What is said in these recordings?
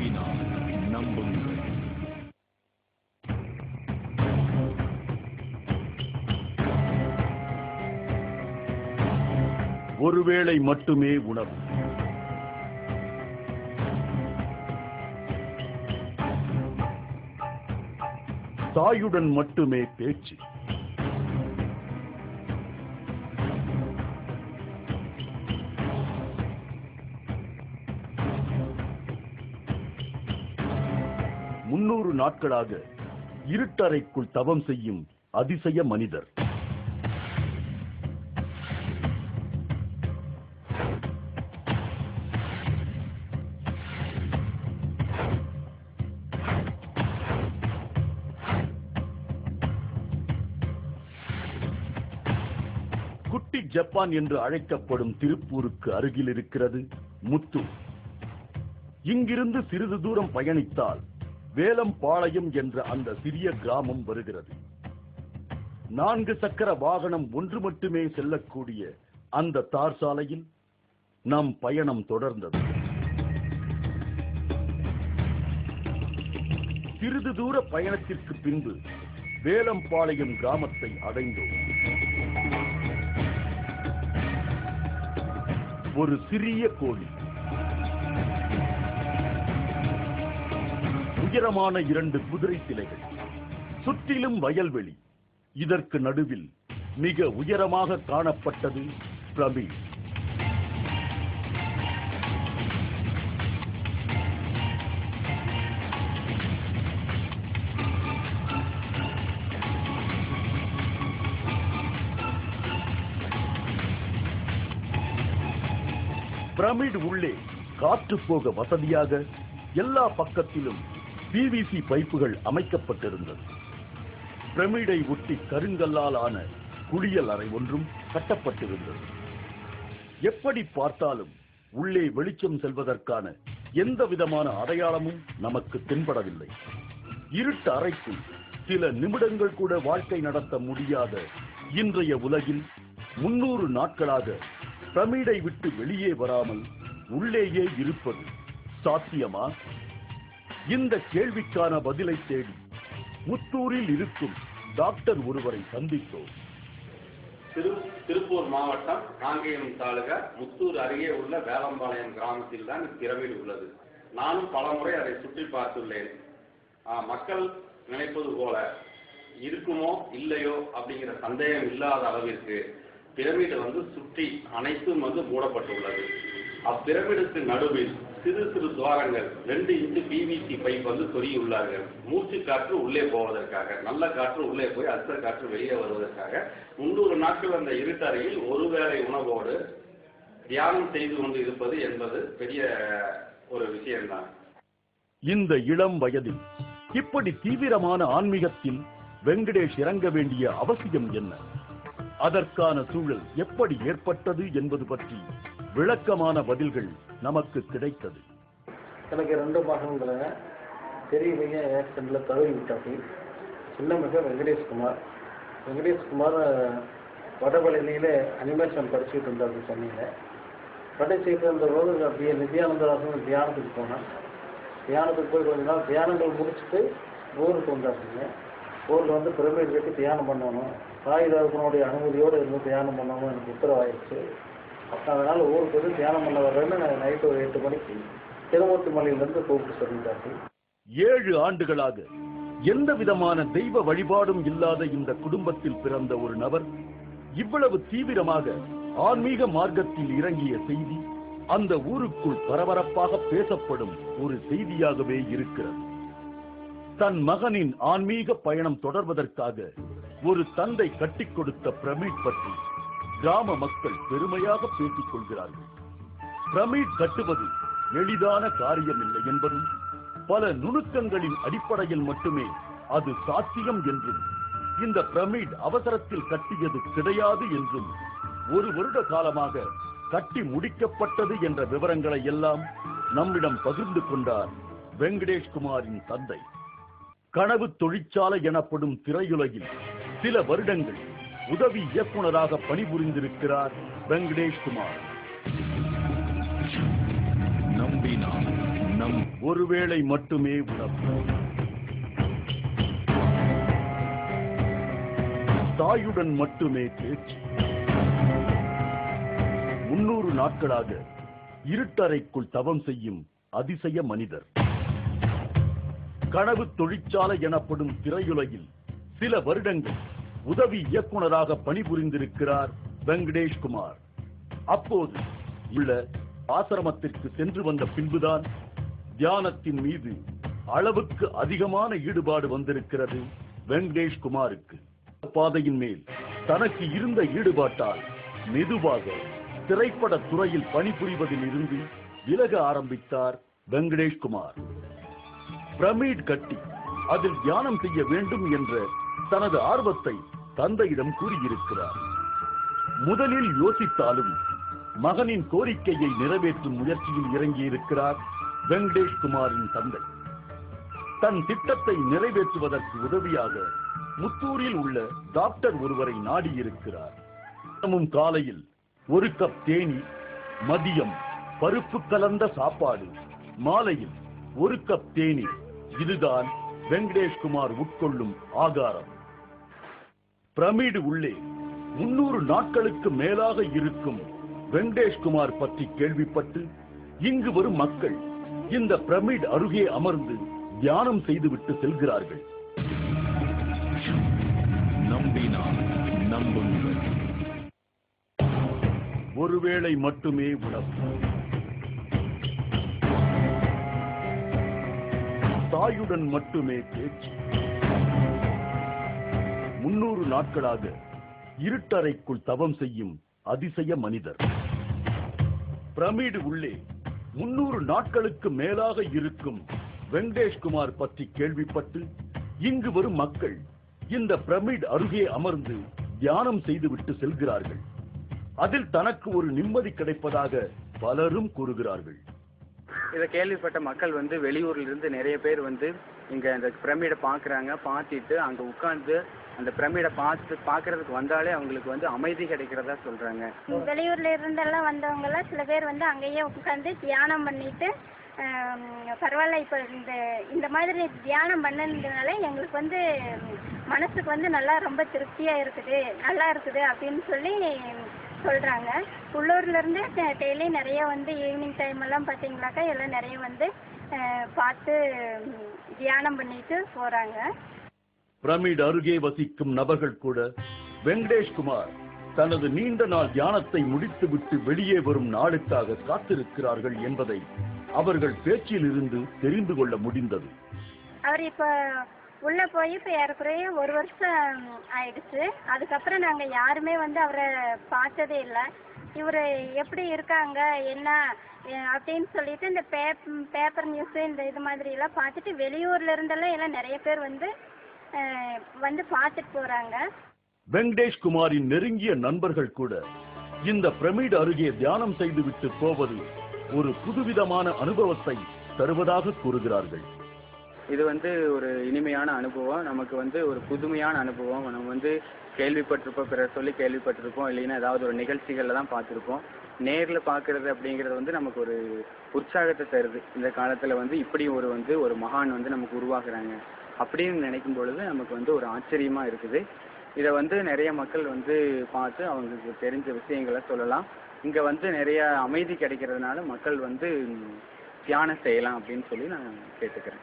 நம்பினால் நம்புங்கள். ஒருவேளை மட்டுமே உணவு. தாயுடன் மட்டுமே பேச்சு. முன்னூறு நாட்களாக இருட்டறைக்குள் தவம் செய்யும் அதிசய மனிதர். குட்டி ஜப்பான் என்று அழைக்கப்படும் திருப்பூருக்கு அருகில் இருக்கிறது முத்தூர். இங்கிருந்து சிறிது தூரம் பயணித்தால் வேலம்பாளையம் என்ற அந்த சிறிய கிராமம் வருகிறது. 4 சக்கர வாகனம் ஒன்று மட்டுமே செல்லக்கூடிய அந்த தார் சாலையில் நம் பயணம் தொடர்ந்தது. சிறிது தூர பயணத்திற்கு பின்பு வேலம்பாளையம் கிராமத்தை அடைந்தோம். ஒரு சிறிய கோவில், உயரமான 2 குதிரை சிலைகள், சுற்றிலும் வயல்வெளி. இதற்கு நடுவில் மிக உயரமாக காணப்பட்டது பிரமிட். பிரமிட் உள்ளே காற்று போக வசதியாக எல்லா பக்கத்திலும் பிவிசி பைப்புகள் அமைக்கப்பட்டிருந்தது. பிரமிடை ஒட்டி கருங்கல்லால் ஆன குளியல் அறை ஒன்றும் கட்டப்பட்டிருந்தது. எப்படி பார்த்தாலும் உள்ளே வெளிச்சம் செல்வதற்கான எந்த விதமான அடையாளமும் நமக்கு தென்படவில்லை. இருட்டு அறைக்குள் சில நிமிடங்கள் கூட வாழ்க்கை நடத்த முடியாத இன்றைய உலகில் 300 நாட்களாக பிரமிடை விட்டு வெளியே வராமல் உள்ளேயே இருப்பது சாத்தியமா? இந்த கேள்விக்கான பதிலை தேடி முத்தூரில் இருக்கும் டாக்டர் ஒருவரை சந்தித்தோம். திருப்பூர் மாவட்டம் காங்கேயம் தாலுகா முத்தூர் அருகே உள்ள வேலம்பாளையம் கிராமத்தில் தான் பிரமிட் உள்ளது. நானும் பலமுறை அதை சுற்றி பார்த்துள்ளேன். மக்கள் நினைப்பது போல இருக்குமோ இல்லையோ அப்படிங்கிற சந்தேகம் இல்லாத அளவிற்கு பிரமிடு சுற்றி அனைத்தும் மூடப்பட்டுள்ளது. அப்பிரமிடுக்கு நடுவில் சிறு சிறு துவாரங்கள் 2 இன்ச்சு பிவிசி பைப் சொருகியுள்ளார்கள். மூச்சு காற்று உள்ளே போவதற்காக, நல்ல காற்று உள்ளே போய் அசுத்த காற்று வெளியே வருவதற்காக. 300 நாட்கள் அந்த இருட்டறையில் ஒருவேளை உணவோடு தியானம் செய்து கொண்டு இருப்பது என்பது பெரிய ஒரு விஷயம்தான். இந்த இளம் வயதில் இப்படி தீவிரமான ஆன்மீகத்தில் வெங்கடேஷ் இறங்க வேண்டிய அவசியம் என்ன? அதற்கான சூழல் எப்படி ஏற்பட்டது என்பது பற்றி விளக்கமான பதில்கள் நமக்கு கிடைத்தது. எனக்கு 2 மகன்கள். பெரிய பையன் ஆக்சிடென்ட்ல தவறி விட்டாச்சு. சின்ன மகன் வெங்கடேஷ்குமார். வெங்கடேஷ்குமார் வடபழனியில அனிமேஷன் படிச்சுட்டு இருந்தார் சென்னையில். படிச்சுட்டு இருந்தபோது அப்படியே நித்யானந்தராசன் தியானத்துக்கு போனேன். தியானத்துக்கு போய் கொஞ்ச நாள் தியானங்கள் முடிச்சுட்டு ஊருக்கு வந்தாச்சுங்க. ஊரில் பிரமிட் கட்டி தியானம் பண்ணணும், தாய் தகப்பனுடைய அனுமதியோடு இருந்து தியானம் பண்ணணும் எனக்கு உத்தரவாயிடுச்சு. அப்போ அதனால் ஊருக்கு வந்து தியானம் பண்ண வர்றேன்னு நைட்டு ஒரு 8 மணிக்கு திருமூர்த்தி மலையிலிருந்து கூப்பிட்டு சொல்லிட்டாச்சு. 7 ஆண்டுகளாக எந்த விதமான தெய்வ வழிபாடும் இல்லாத இந்த குடும்பத்தில் பிறந்த ஒரு நபர் இவ்வளவு தீவிரமாக ஆன்மீக மார்க்கத்தில் இறங்கிய செய்தி அந்த ஊருக்குள் பரபரப்பாக பேசப்படும் ஒரு செய்தியாகவே இருக்கிறது. தன் மகனின் ஆன்மீக பயணம் தொடர்வதற்காக ஒரு தந்தை கட்டிக் கொடுத்த பிரமிட் பற்றி கிராம மக்கள் பெருமையாக பேசிக் கொள்கிறார்கள். பிரமிட் கட்டுவது எளிதான காரியமில்லை என்பதும், பல நுணுக்கங்களின் அடிப்படையில் மட்டுமே அது சாத்தியம் என்றும், இந்த பிரமிட் அவசரத்தில் கட்டியது கிடையாது என்றும், 1 வருட காலமாக கட்டி முடிக்கப்பட்டது என்ற விவரங்களை எல்லாம் நம்மிடம் பகிர்ந்து கொண்டார் வெங்கடேஷ்குமாரின் தந்தை. கனவு தொழிற்சாலை எனப்படும் திரையுலகில் சில வருடங்கள் உதவி இயக்குனராக பணிபுரிந்திருக்கிறார் வெங்கடேஷ்குமார். நம்பினார் ஒருவேளை மட்டுமே உணவு. தாயுடன் மட்டுமே பேச்சு. 300 நாட்களாக இருட்டறைக்குள் தவம் செய்யும் அதிசய மனிதர். கனவு தொழிற்சாலை எனப்படும் திரையுலகில் சில வருடங்கள் உதவி இயக்குனராக பணிபுரிந்திருக்கிறார் வெங்கடேஷ் குமார். அப்போது உள்ள ஆசிரமத்திற்கு சென்று வந்த பின்புதான் தியானத்தின் மீது அளவுக்கு அதிகமான ஈடுபாடு வந்திருக்கிறது வெங்கடேஷ் குமாருக்கு. பாதையின் மேல் தனக்கு இருந்த ஈடுபாட்டால் மெதுவாக திரைப்பட துறையில் பணிபுரிவதில் இருந்து விலக ஆரம்பித்தார் வெங்கடேஷ் குமார். பிரமிட் கட்டி அதில் தியானம் செய்ய வேண்டும் என்ற தனது ஆர்வத்தை தந்தையிடம் கூறியிருக்கிறார். முதலில் யோசித்தாலும் மகனின் கோரிக்கையை நிறைவேற்றும் முயற்சியில் இறங்கியிருக்கிறார் வெங்கடேஷ் குமாரின் தந்தை. தன் திட்டத்தை நிறைவேற்றுவதற்கு உதவியாக முத்தூரில் உள்ள டாக்டர் ஒருவரை நாடியிருக்கிறார். தினமும் காலையில் 1 கப் தேநீர், மதியம் பருப்பு கலந்த சாப்பாடு, மாலையில் 1 கப் தேநீர். இதுதான் வெங்கடேஷ் குமார் உட்கொள்ளும் ஆகாரம். பிரமிடு உள்ளே 300 நாட்களுக்கு மேலாக இருக்கும் வெங்கடேஷ் குமார் பற்றி கேள்விப்பட்டு இங்கு வரும் மக்கள் இந்த பிரமிட் அருகே அமர்ந்து தியானம் செய்துவிட்டு செல்கிறார்கள். நம்பினால் நம்புங்கள். ஒருவேளை மட்டுமே உணவு. தாயுடன் மட்டுமே பேச்சு. 300 நாட்களாக இருட்டறைக்குள் தவம் செய்யும் அதிசய மனிதர். பிரமிடு உள்ளே 300 நாட்களுக்கு மேலாக இருக்கும் வெங்கடேஷ் குமார் பற்றி கேள்விப்பட்டு இங்கு வரும் மக்கள் இந்த பிரமிட் அருகே அமர்ந்து தியானம் செய்துவிட்டு செல்கிறார்கள். அதில் தனக்கு ஒரு நிம்மதி கிடைப்பதாக பலரும் கூறுகிறார்கள். இதை கேள்விப்பட்ட மக்கள் வெளியூர்ல இருந்து நிறைய பேர் இங்க அந்த பிரமிடை பாக்குறாங்க. பார்த்துட்டு அங்க உட்கார்ந்து அந்த பிரமிடை பாக்குறதுக்கு வந்தாலே அவங்களுக்கு அமைதி கிடைக்கிறதா சொல்றாங்க. வெளியூர்ல இருந்தெல்லாம் வந்தவங்க எல்லாம் சில பேர் அங்கேயே உட்கார்ந்து தியானம் பண்ணிட்டு பரவாயில்ல, இப்ப இந்த மாதிரி தியானம் பண்ணதுனால எங்களுக்கு மனசுக்கு நல்லா ரொம்ப திருப்தியா இருக்குது, நல்லா இருக்குது அப்படின்னு சொல்லி சொல்றாங்க. உள்ளூர்ல இருந்து டெய்லி நிறைய ஈவினிங் டைம் எல்லாம் பாத்தீங்கன்னாக்கா எல்லாம் நிறைய பார்த்து தியானம் பண்ணிட்டு போறாங்க. பிரமிட் அருகே வசிக்கும் நபர்கள் கூட வெங்கடேஷ் குமார் தனது நீண்ட நாள் தியானத்தை முடித்துவிட்டு வெளியே வரும் நாளுக்காக காத்திருக்கிறார்கள் என்பதை அவர்கள் பேச்சில் இருந்து தெரிந்து கொள்ள முடிந்தது. அவர் இப்ப உள்ள போய் இப்ப ஏறக்குறைய 1 வருஷம் ஆயிடுச்சு. அதுக்கப்புறம் நாங்க யாருமே அவரை பார்த்ததே இல்லை. இவரு எப்படி இருக்காங்க என்ன அப்படின்னு சொல்லிட்டு இந்த பேப்பர் நியூஸ் இந்த இது மாதிரி எல்லாம் பார்த்துட்டு வெளியூர்ல இருந்தெல்லாம் எல்லாம் நிறைய பேர் பார்த்துட்டு போறாங்க. வெங்கடேஷ் குமாரின் நெருங்கிய நண்பர்கள் கூட இந்த பிரமிட் அருகே தியானம் செய்துவிட்டு போவது ஒரு புதுவிதமான அனுபவத்தை தருவதாக கூறுகிறார்கள். இது ஒரு இனிமையான அனுபவம், நமக்கு ஒரு புதுமையான அனுபவம். நம்ம கேள்விப்பட்டிருப்போம், பிறர் சொல்லி கேள்விப்பட்டிருப்போம், இல்லைன்னா ஏதாவது ஒரு நிகழ்ச்சிகள்ல தான் பார்த்துருப்போம். நேரில் பார்க்கறது அப்படிங்கிறது நமக்கு ஒரு உற்சாகத்தை தருது. இந்த காலத்துல இப்படி ஒரு மகான் நமக்கு உருவாக்குறாங்க அப்படின்னு நினைக்கும் பொழுது நமக்கு ஒரு ஆச்சரியமா இருக்குது. இதை நிறைய மக்கள் பார்த்து அவங்களுக்கு தெரிஞ்ச விஷயங்களை சொல்லலாம். இங்க நிறைய அமைதி கிடைக்கிறதுனால மக்கள் தியானம் செய்யலாம் அப்படின்னு சொல்லி நான் கேட்டுக்கிறேன்.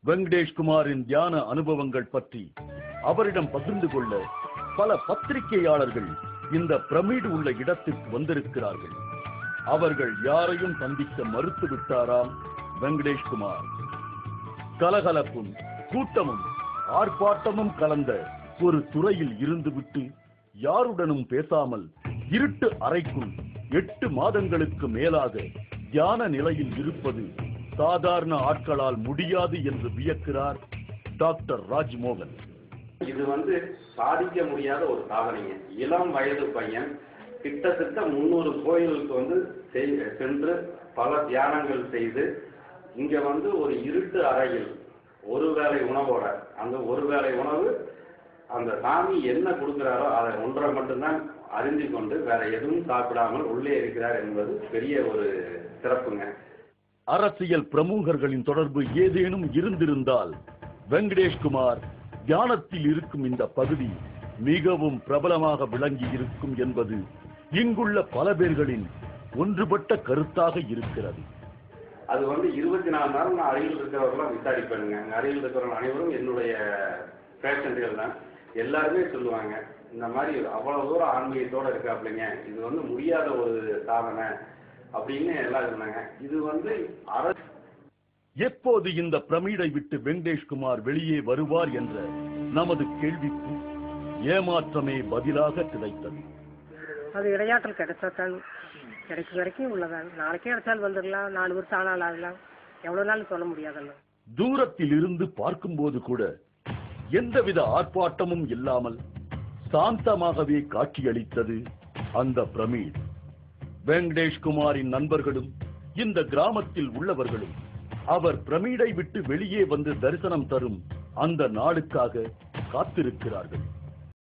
வெங்கடேஷ் குமாரின் தியான அனுபவங்கள் பற்றி அவரிடம் பகிர்ந்து கொள்ள பல பத்திரிகையாளர்கள் இந்த பிரமிடு உள்ள இடத்திற்கு வந்திருக்கிறார்கள். அவர்கள் யாரையும் சந்திக்க மறுத்து விட்டாராம் வெங்கடேஷ் குமார். கலகலப்பும் கூட்டமும் ஆர்ப்பாட்டமும் கலந்த ஒரு துறையில் இருந்துவிட்டு யாருடனும் பேசாமல் இருட்டு அறைக்குள் 8 மாதங்களுக்கு மேலாக தியான நிலையில் இருப்பது சாதாரண ஆட்களால் முடியாது என்று வியக்கிறார் டாக்டர் ராஜ்மோகன். இது சாதிக்க முடியாத ஒரு சாதனைங்க. இளம் வயது பையன் கிட்டத்தட்ட 300 கோயிலுக்கு சென்று பல தியானங்கள் செய்து இங்க ஒரு இருட்டு அறையில் ஒரு வேளை உணவோட, அந்த ஒரு வேளை உணவு அந்த சாமி என்ன கொடுக்கிறாரோ அதை ஒன்றை மட்டும்தான் அறிந்து கொண்டு வேற எதுவும் சாப்பிடாமல் உள்ளே இருக்கிறார் என்பது பெரிய ஒரு சிறப்புங்க. அரசியல் பிரமுகர்களின் தொடர்பு ஏதேனும் இருந்திருந்தால் வெங்கடேஷ்குமார் தியானத்தில் இருக்கும் இந்த பகுதி மிகவும் பிரபலமாக விளங்கி இருக்கும் என்பது இங்குள்ள பல பேர்களின் ஒன்றுபட்ட கருத்தாக இருக்கிறது. அது 24 மணி நேரம் நான் அருகில் இருக்கிறவர்களாம் விசாரிப்பேனுங்க. அருகில் இருக்கிறவர்கள் அனைவரும் என்னுடைய பேஷண்ட்கள் தான். எல்லாருமே சொல்லுவாங்க, இந்த மாதிரி அவ்வளவு தூரம் ஆன்மீகத்தோட இருக்காப்லைங்க, இது முடியாத ஒரு சாதனை அப்படின்னு எல்லாம் சொன்னாங்க. இது எப்போது இந்த பிரமிடை விட்டு வெங்கடேஷ்குமார் வெளியே வருவார் என்ற நமது கேள்விக்கு ஏமாற்றமே பதிலாக கிடைத்தது. அது இடையாற்றல் கிடைக்கும் வரைக்கும் உள்ளதான். நாளைக்கே கிடைச்சால் வந்துடலாம், 4 வருஷம் ஆனால் ஆகலாம், எவ்வளவு நாள் சொல்ல முடியாதல்ல. தூரத்தில் இருந்து பார்க்கும்போது கூட எந்தவித ஆர்ப்பாட்டமும் இல்லாமல் சாந்தமாகவே காட்சியளித்தது அந்த பிரமிட். வெங்கடேஷ்குமாரின் நண்பர்களும் இந்த கிராமத்தில் உள்ளவர்களும் அவர் பிரமிடை விட்டு வெளியே வந்து தரிசனம் தரும் அந்த நாளுக்காக காத்திருக்கிறார்கள்.